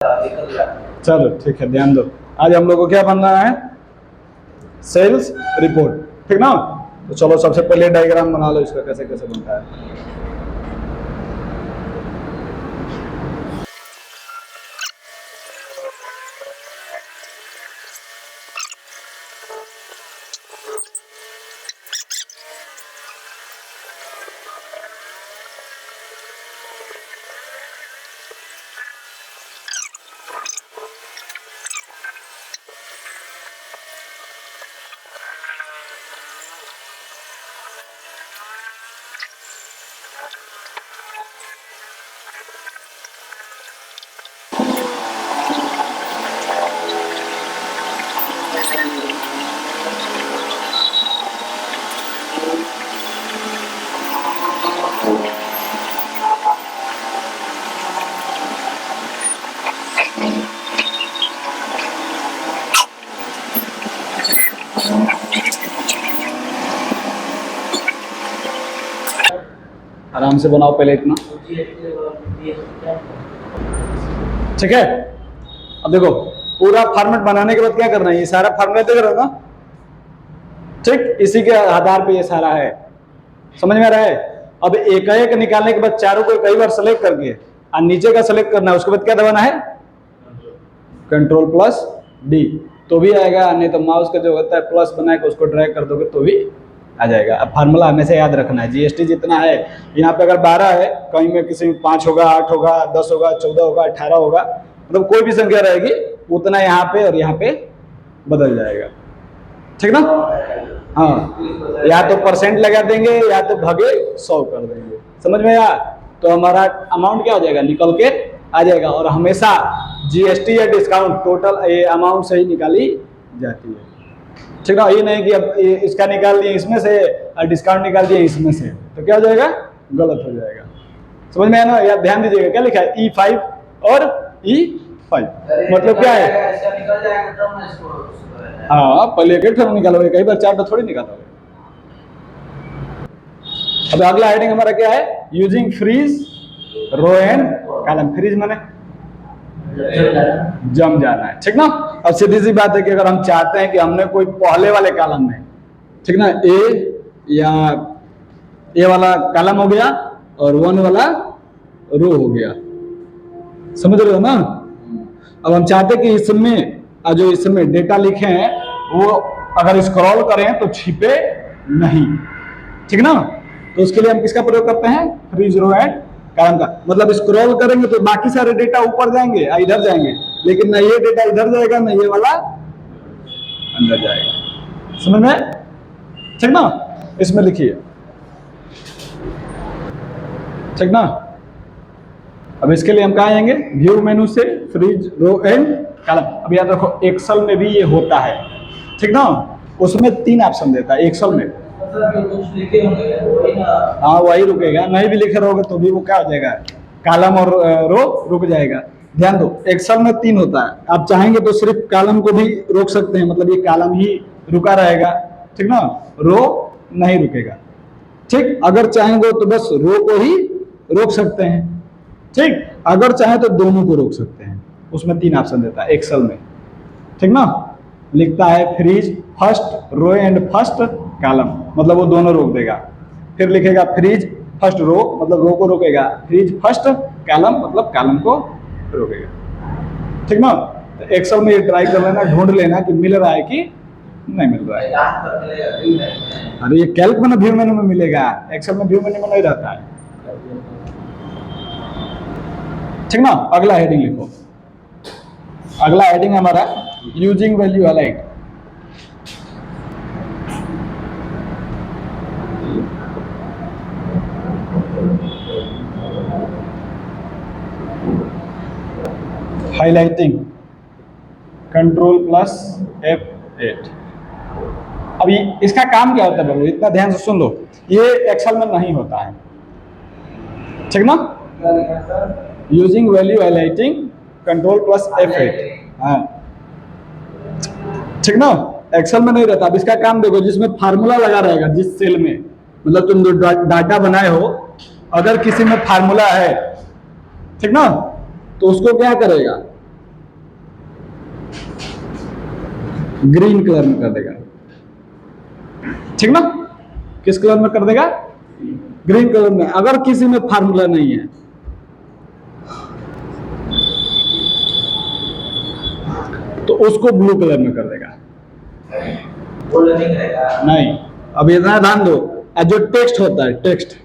चलो ठीक है, ध्यान दो। आज हम लोग को क्या बनना है? सेल्स रिपोर्ट, ठीक ना? तो चलो सबसे पहले डायग्राम बना लो इसका, कैसे कैसे बनता है। आराम से बनाओ पहले इतना, ठीक है? अब देखो पूरा फॉर्मेट बनाने के बाद क्या करना है, ये सारा फॉर्मेट देख रहे हो ना, ठीक? इसी के आधार पे ये सारा है, समझ में आ रहा है? अब एक एक निकालने के बाद चारों को कई बार सेलेक्ट करके और नीचे का सेलेक्ट करना है, उसके बाद क्या दबाना है? Ctrl+D, तो भी आएगा, नहीं तो माउस का जो होता है प्लस बना के उसको ड्रैग कर दोगे तो भी आ जाएगा। अब फार्मूला हमेशा याद रखना है, जीएसटी जितना है यहाँ पे अगर 12 है, कहीं में किसी में 5 होगा, 8 होगा, 10 होगा, 14 होगा, 18 होगा, मतलब कोई भी संख्या रहेगी उतना यहाँ पे और यहाँ पे बदल जाएगा, ठीक ना? हाँ, या तो परसेंट लगा देंगे या तो भागे 100 कर देंगे, समझ में आया? तो हमारा अमाउंट क्या हो जाएगा, निकल के आ जाएगा। और हमेशा जीएसटी या डिस्काउंट टोटल ये अमाउंट से ही निकाली जाती है, ठीक ना? ये नहीं कि अब इसका निकाल दिए इसमें से और डिस्काउंट निकाल दिए इसमें से, तो क्या हो जाएगा? गलत हो जाएगा, समझ में आया ना? यार ध्यान दीजिएगा, क्या लिखा है? E5 और E5 मतलब क्या है? हाँ, पहले एक टर्म निकालोगे, कई बार 4 तो थोड़ी निकालोगे। अब अगला हेडिंग हमारा क्या है? Using freeze row and column. Freeze माने जम जाना है, ठीक ना? अब सीधी सी बात है कि अगर हम चाहते हैं कि हमने कोई पहले वाले कॉलम में, ठीक ना, ए वाला कॉलम हो गया और 1 वाला रो हो गया, समझ रहे हो ना? अब हम चाहते हैं कि इसमें जो इसमें डेटा लिखे हैं वो अगर स्क्रॉल करें तो छिपे नहीं, ठीक ना? तो उसके लिए हम किसका प्रयोग करते हैं? फ्रीज रो एंड कॉलम का। मतलब स्क्रॉल करेंगे तो बाकी सारे डेटा ऊपर जाएंगे, इधर जाएंगे, लेकिन ना ये डेटा इधर जाएगा ना ये वाला अंदर जाएगा, समझ में? ठीक ना? इसमें लिखिए, ठीक ना? अब इसके लिए हम कहाँ आएंगे? व्यू मेनू से फ्रीज रो एंड कॉलम। अब याद रखो एक्सेल में भी ये होता है, ठीक ना? उसमें 3 ऑप्शन देता है एक्सेल में। हाँ, वही रुकेगा, नहीं भी लिखे रहोगे तो भी वो क्या हो जाएगा? कॉलम और रो रुक जाएगा। ध्यान दो, एक्सेल में 3 होता है, आप चाहेंगे तो सिर्फ कॉलम को भी रोक सकते हैं, मतलब ये कॉलम ही रुका रहेगा, ठीक ना? रो नहीं रुकेगा, ठीक? अगर चाहेंगे तो बस रो को ही रोक सकते हैं, ठीक? अगर चाहे तो दोनों को रोक सकते हैं। उसमें 3 ऑप्शन देता है एक्सेल में, ठीक ना? लिखता है freeze first row and first column, मतलब वो दोनों रोक देगा। फिर लिखेगा फ्रीज फर्स्ट रो, मतलब रो को रोकेगा। फ्रीज फर्स्ट कॉलम, मतलब कॉलम को रोकेगा, ठीक ना? तो एक्सेल में ये ट्राई कर लेना, ढूंढ लेना कि मिल रहा है कि नहीं मिल रहा है। अरे ये कैल्क में ना व्यू मेनू में मिलेगा, एक्सेल में व्यू मेनू में नहीं रहता है, ठीक ना? अगला हेडिंग लिखो। अगला हेडिंग हमारा using value allied. Highlighting Ctrl+F8। अभी इसका काम क्या होता है बाबू, इतना ध्यान से सुन लो, ये एक्सेल में नहीं होता है, ठीक ना? यूजिंग वैल्यू हाइलाइटिंग Ctrl+F8, हाँ, ठीक ना? एक्सेल में नहीं रहता। अब इसका काम देखो, जिसमें फार्मूला लगा रहेगा, जिस सेल में, मतलब तुम जो डाटा बनाए हो, अगर किसी में फार्मूला है, ठीक ना, तो उसको क्या करेगा? ग्रीन कलर में कर देगा, ठीक ना। किस कलर में कर देगा? ग्रीन कलर में। अगर किसी में फार्मूला नहीं है तो उसको ब्लू कलर में कर देगा। नहीं, अब इतना ध्यान दो, जो टेक्स्ट होता है, टेक्स्ट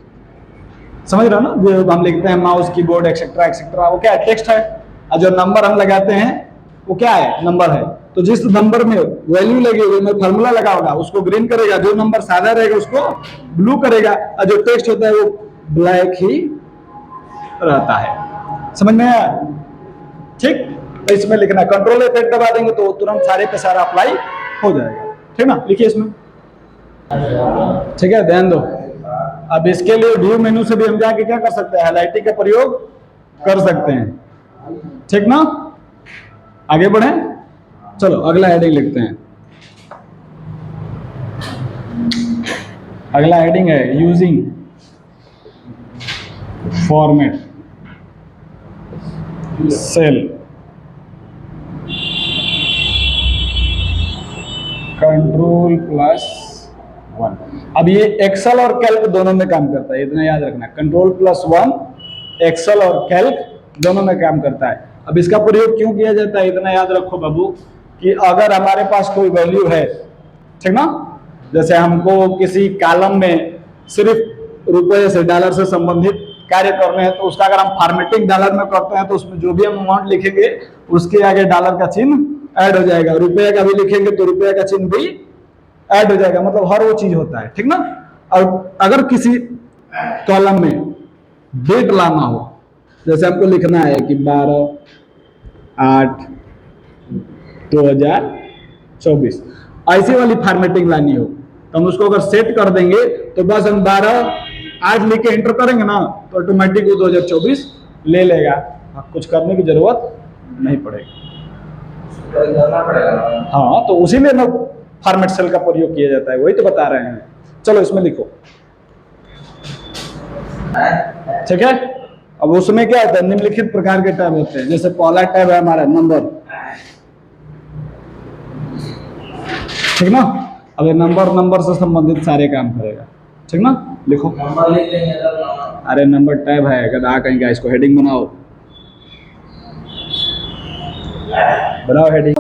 समझ रहे हो ना, जो हम लिखते हैं माउस कीबोर्ड एक्सेट्रा एक्सेट्रा, वो क्या है? टेक्स्ट है। और जो नंबर हम लगाते हैं वो क्या है? नंबर है। तो जिस नंबर में वैल्यू लगी हुई में फार्मूला लगा होगा उसको ग्रीन करेगा, जो नंबर सादा रहेगा उसको ब्लू करेगा, और जो टेक्स्ट होता है वो ब्लैक ही रहता है। समझ में आया? ठीक। तो इसमें लिखना कंट्रोल F8 दबा देंगे तो तुरंत सारे पे सारा अप्लाई हो जाएगा, ठीक ना। लिखिए इसमें, ठीक है, ध्यान दो। अब इसके लिए व्यू मेनू से भी हम जाके क्या कर सकते हैं? हाइलाइटिंग का प्रयोग कर सकते हैं, ठीक ना। आगे बढ़े, चलो अगला हेडिंग लिखते हैं। अगला हेडिंग है यूजिंग फॉर्मेट सेल Ctrl+1। अब ये एक्सेल और कैल्क दोनों में काम करता है, इतना याद रखना। Ctrl+1 एक्सेल और कैल्क दोनों में काम करता है। अब इसका प्रयोग क्यों किया जाता है इतना याद रखो बाबू, कि अगर हमारे पास कोई वैल्यू है, ठीक ना, जैसे हमको किसी कॉलम में सिर्फ रुपए से, डॉलर से संबंधित कार्य करने हैं, तो उसका अगर हम फॉर्मेटिंग डॉलर में करते हैं तो उसमें जो भी हम अमाउंट लिखेंगे उसके आगे डॉलर का चिन्ह ऐड हो जाएगा। रुपये का भी लिखेंगे तो रुपये का चिन्ह भी ऐड हो जाएगा, मतलब हर वो चीज होता है, ठीक ना। और अगर किसी कॉलम में डेट लाना हो, जैसे हमको लिखना है कि 12/8/2024, ऐसी वाली फॉर्मेटिंग लानी हो तो हम उसको अगर सेट कर देंगे तो बस हम 12/8 लिख के एंटर करेंगे ना तो ऑटोमेटिक वो 2024 ले लेगा, कुछ करने की जरूरत नहीं पड़ेगी। हाँ, तो उसी में ना फॉर्मेट सेल का प्रयोग किया जाता है, वही तो बता रहे हैं। चलो इसमें लिखो, ठीक है। अब उसमें क्या होता है? निम्नलिखित प्रकार के टैब होते हैं। जैसे पहला टैब है हमारा नंबर, ठीक ना। अब ये नंबर से संबंधित सारे काम करेगा, ठीक ना। लिखो, नंबर लिख लेंगे। अरे नंबर टैब है, गधा कहीं का, इसको हेडिंग बनाओ, हेडिंग।